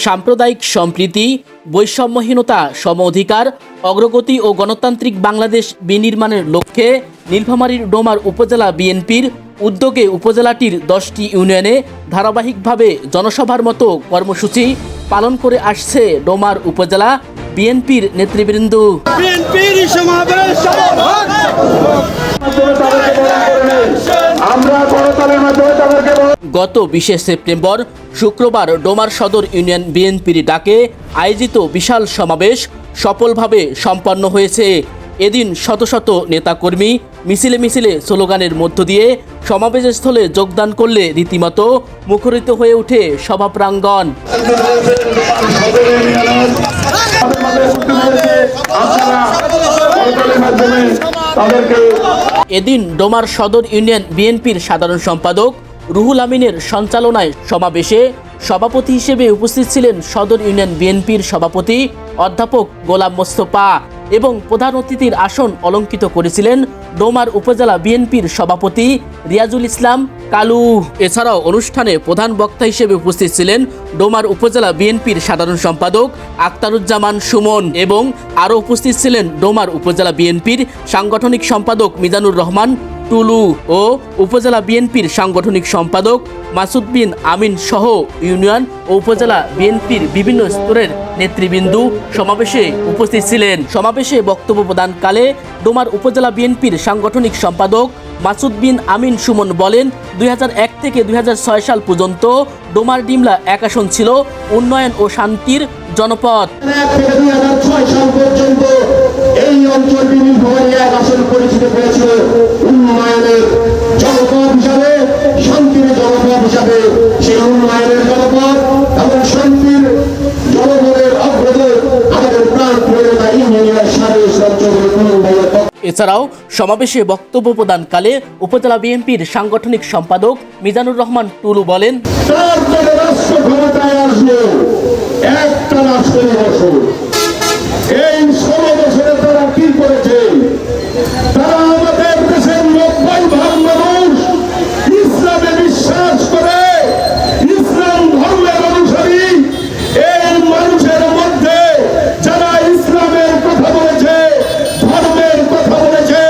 সাম্প্রদায়িক সম্প্রীতি, বৈষম্যহীনতা, সম অধিকার, অগ্রগতি ও গণতান্ত্রিক বাংলাদেশ বিনির্মাণের লক্ষ্যে নীলফামারীর ডোমার উপজেলা বিএনপির উদ্যোগে উপজেলাটির 10টি ইউনিয়নে ধারাবাহিকভাবে জনসভার মতো কর্মসূচি পালন করে আসছে ডোমার উপজেলা বিএনপির নেতৃবৃন্দ। গত 20 সেপ্টেম্বর শুক্রবার ডোমার সদর ইউনিয়ন বিএনপির ডাকে আয়োজিত বিশাল সমাবেশ সফলভাবে সম্পন্ন হয়েছে। এদিন শত শত নেতাকর্মী মিছিলে মিছিলে স্লোগানের মধ্য দিয়ে সমাবেশস্থলে যোগদান করলে রীতিমতো মুখরিত হয়ে ওঠে সভা প্রাঙ্গণ। এদিন ডোমার সদর ইউনিয়ন বিএনপির সাধারণ সম্পাদক রুহুল আমিনের সঞ্চালনায় সমাবেশে সভাপতি হিসেবে উপস্থিত ছিলেন সদর ইউনিয়ন বিএনপির সভাপতি অধ্যাপক গোলাম মোস্তফা এবং প্রধান অতিথির আসন অলঙ্কিত করেছিলেন ডোমার উপজেলা বিএনপির সভাপতি রিয়াজুল ইসলাম কালু। এছাড়াও অনুষ্ঠানে প্রধান বক্তা হিসেবে উপস্থিত ছিলেন ডোমার উপজেলা বিএনপির সাধারণ সম্পাদক আখতারুজ্জামান সুমন এবং আরও উপস্থিত ছিলেন ডোমার উপজেলা বিএনপির সাংগঠনিক সম্পাদক মিজানুর রহমান টুলু ও উপজেলা বিএনপির সাংগঠনিক সম্পাদক মাসুদ বিন আমিন সহ ইউনিয়ন ও উপজেলা বিএনপির বিভিন্ন স্তরের নেতৃবৃন্দ সমাবেশে উপস্থিত ছিলেন। সমাবেশে বক্তব্য প্রদানকালে ডোমার উপজেলা বিএনপির সাংগঠনিক সম্পাদক মাসুদ বিন আমিন সুমন বলেন, 2001 থেকে 2006 সাল পর্যন্ত ডোমার ডিমলা এক আসন ছিল উন্নয়ন ও শান্তির জনপদ। এই অঞ্চলটি নীলফামারী এক আসন পরিচিত হয়েছিল উন্নয়নের জনপদ হিসাবে, শান্তির জনপদ হিসাবে। সেই উন্নয়নের জনপদ এবং শান্তির জনপদের অগ্রদূত আমাদের প্রাণ প্রিয়তা ইঞ্জিনিয়ার সারেশ অঞ্চলের। এছাড়াও সমাবেশে বক্তব্য প্রদানকালে উপজেলা বিএনপির সাংগঠনিক সম্পাদক মিজানুর রহমান টুলু বলেন, রাষ্ট্র ক্ষমতায় আসবে একটা রাষ্ট্রের বছর। এই 16 বছরে তারা কি করেছে? তারা আমাদের দেশের 90% মানুষ ইসলামে বিশ্বাস করে, ইসলাম ধর্মের অনুসারী। এই মানুষের মধ্যে যারা ইসলামের কথা বলেছে, ধর্মের কথা বলেছে,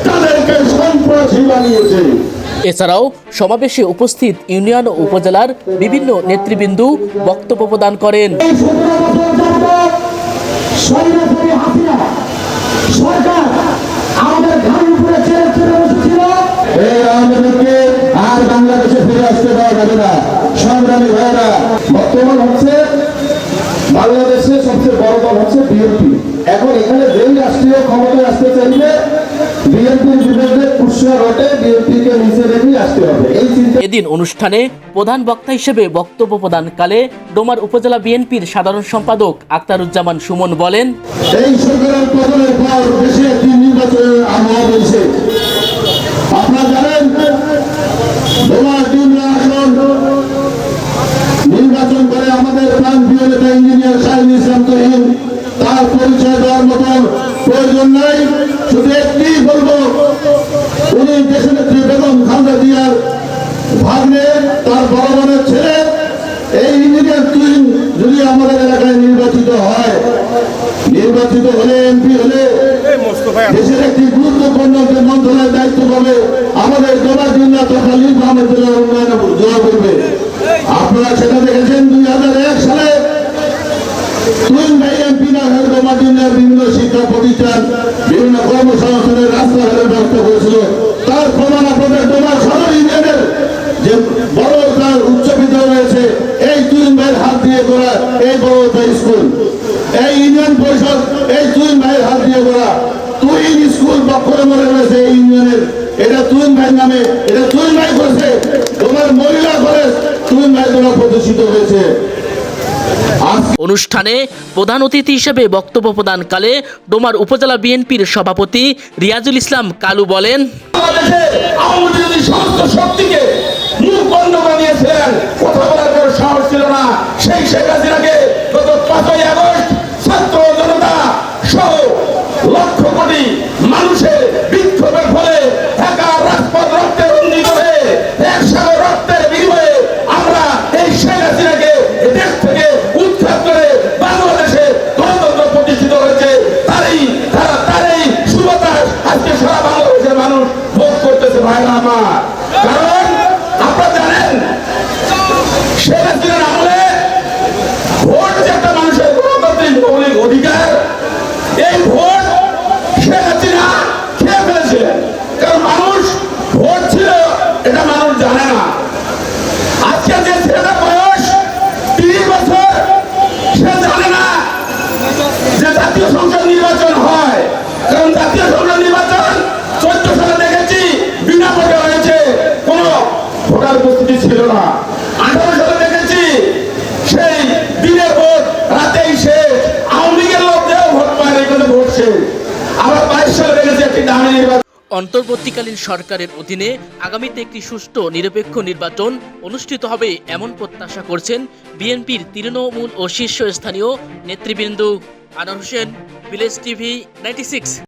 তাদেরকে সন্ত্রাসী বানিয়েছে। এছাড়াও সমাবেশে উপস্থিত ইউনিয়ন ও উপজেলার বিভিন্ন নেতৃবৃন্দ বক্তব্য প্রদান করেন। সরকার আমাদের ঘাড়ের উপরে চেড়ে চেড়ে বসেছিল। এই আমাদেরকে আর বাংলাদেশে ফিরে আসতে দেওয়া যাবে না। সংগ্রামী ভাইয়েরা, বর্তমান হচ্ছে বাংলাদেশের সবচেয়ে বড় দল হচ্ছে বিএনপি। এখন এখানে যেই রাষ্ট্রীয় ক্ষমতায় আসতে চাইবে বিএনপির বিরুদ্ধে কুশিয়া রটে বিএনপিকে নিচে রেখে আসতে হবে। এদিন অনুষ্ঠানে প্রধান বক্তা হিসেবে বক্তব্য প্রদানকালে ডোমার উপজেলা বিএনপির সাধারণ সম্পাদক আখতারুজ্জামান সুমন বলেন, এই সরকারের পতনের পর দেশে একটি নির্বাচনের আবহাওয়া বলছে। আপনারা জানেন ডোমার ডিমলা এখন নির্বাচন করে আমাদের প্রাণ প্রিয় নেতা ইঞ্জিনিয়ার সাহেব ইসলাম তহিন তার পরিচয় দেওয়ার মতন প্রয়োজন নাই। শুধু একটি বলবো, উনি দেশনেত্রী বেগম খালেদা জিয়ার ভাগ্নে, তার বড় বোনের ছেলে। এই ইঞ্জিনিয়ার তুহিন যদি আমাদের এলাকায় নির্বাচিত হয়, নির্বাচিত হলে এমপি হলে দেশের একটি গুরুত্বপূর্ণ মন্ত্রণালয়ের দায়িত্ব পাবে। আমাদের ডোমার ডিমলা তথা নীলফামারী জেলার উন্নয়নে জোর করবে। আপনারা সেটা দেখেছেন 2001 সালে তুহিন ভাই এমপি না হয়ে ডোমার ডিমলার বিভিন্ন শিক্ষা প্রতিষ্ঠান, বিভিন্ন কর্মসংস্থানের রাস্তা হলে ব্যক্ত করেছিল। তার প্রমাণ আপনাদের ডোমার সদর ইউনিয়নের যে বড় তার উচ্চ বিদ্যালয় রয়েছে, এই তুহিন ভাইয়ের হাত দিয়ে করা এই বড় স্কুল, এই ইউনিয়ন পরিষদ এই তুহিন ভাইয়ের হাত দিয়ে করা তুহিন স্কুল বক্ষরে মনে রয়েছে এই ইউনিয়নের। এটা তুহিন ভাইয়ের নামে, এটা তুহিন ভাই করেছে। তোমার মহিলা কলেজ তুহিন ভাই দ্বারা প্রতিষ্ঠিত হয়েছে। অনুষ্ঠানে প্রধান অতিথি হিসেবে বক্তব্য প্রদানকালে ডোমার উপজেলা বিএনপির সভাপতি রিয়াজুল ইসলাম কালু বলেন, শক্তিকে মুখ বন্ধ বানিয়েছিলেন, কথা বলার পর সাহস ছিল না। সেই শেখ হাসিনাকে গত 5ই আগস্ট ছাত্র জনতা সহ লক্ষ কোটি মানুষের বিক্ষোভের ফলে ঢাকার রাজপথ রক্তে রঞ্জিত হয়ে এক সাগর রক্তের বিনিময়ে আমরা এই শেখ হাসিনাকে দেশ থেকে উৎখাত জাতীয় সংসদ নির্বাচন হয়, কারণ জাতীয় সংসদ নির্বাচন 14 সালে দেখেছি বিনা ভোটে হয়েছে, কোনো ভোটার উপস্থিতি ছিল না। 18 সালে দেখেছি সেই দিনের ভোট রাতেই শেষ, আওয়ামী লীগের লোক দেও ভোট পায় এখানে ভোট শেষ। আবার 22 সালে দেখেছি একটি ডামি নির্বাচন। অন্তর্বর্তীকালীন সরকারের অধীনে আগামীতে একটি সুষ্ঠু নিরপেক্ষ নির্বাচন অনুষ্ঠিত হবে এমন প্রত্যাশা করছেন বিএনপির তৃণমূল ও শীর্ষস্থানীয় নেতৃবৃন্দ। Anwar Hossain, village TV 96।